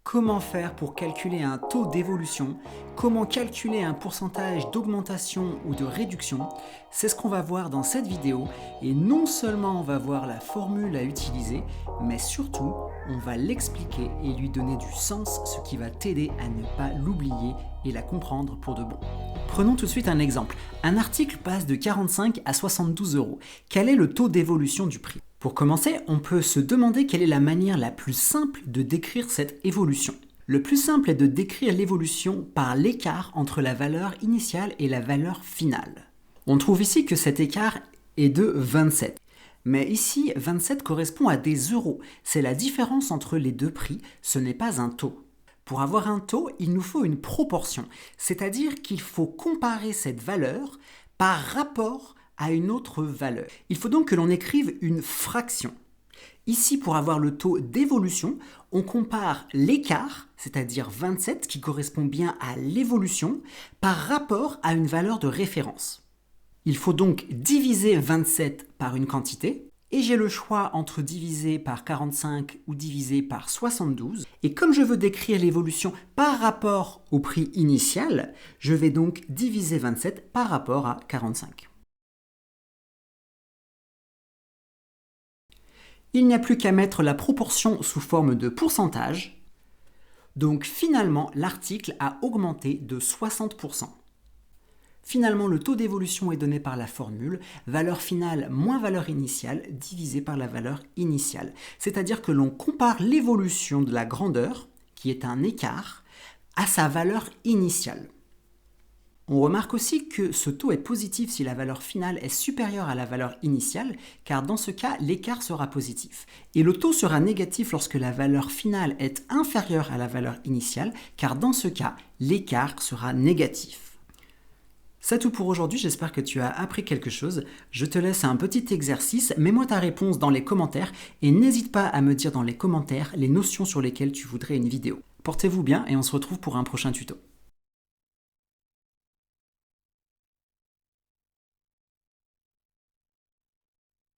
Comment faire pour calculer un taux d'évolution? Comment calculer un pourcentage d'augmentation ou de réduction? C'est ce qu'on va voir dans cette vidéo et non seulement on va voir la formule à utiliser, mais surtout on va l'expliquer et lui donner du sens, ce qui va t'aider à ne pas l'oublier et la comprendre pour de bon. Prenons tout de suite un exemple. Un article passe de 45 à 72 euros. Quel est le taux d'évolution du prix? Pour commencer, on peut se demander quelle est la manière la plus simple de décrire cette évolution. Le plus simple est de décrire l'évolution par l'écart entre la valeur initiale et la valeur finale. On trouve ici que cet écart est de 27. Mais ici, 27 correspond à des euros. C'est la différence entre les deux prix, ce n'est pas un taux. Pour avoir un taux, il nous faut une proportion, c'est-à-dire qu'il faut comparer cette valeur par rapport à une autre valeur. Il faut donc que l'on écrive une fraction. Ici, pour avoir le taux d'évolution, on compare l'écart, c'est-à-dire 27, qui correspond bien à l'évolution, par rapport à une valeur de référence. Il faut donc diviser 27 par une quantité, et j'ai le choix entre diviser par 45 ou diviser par 72. Et comme je veux décrire l'évolution par rapport au prix initial, je vais donc diviser 27 par rapport à 45. Il n'y a plus qu'à mettre la proportion sous forme de pourcentage. Donc finalement, l'article a augmenté de 60%. Finalement, le taux d'évolution est donné par la formule valeur finale moins valeur initiale divisé par la valeur initiale. C'est-à-dire que l'on compare l'évolution de la grandeur, qui est un écart, à sa valeur initiale. On remarque aussi que ce taux est positif si la valeur finale est supérieure à la valeur initiale, car dans ce cas, l'écart sera positif. Et le taux sera négatif lorsque la valeur finale est inférieure à la valeur initiale, car dans ce cas, l'écart sera négatif. C'est tout pour aujourd'hui, j'espère que tu as appris quelque chose. Je te laisse un petit exercice, mets-moi ta réponse dans les commentaires et n'hésite pas à me dire dans les commentaires les notions sur lesquelles tu voudrais une vidéo. Portez-vous bien et on se retrouve pour un prochain tuto.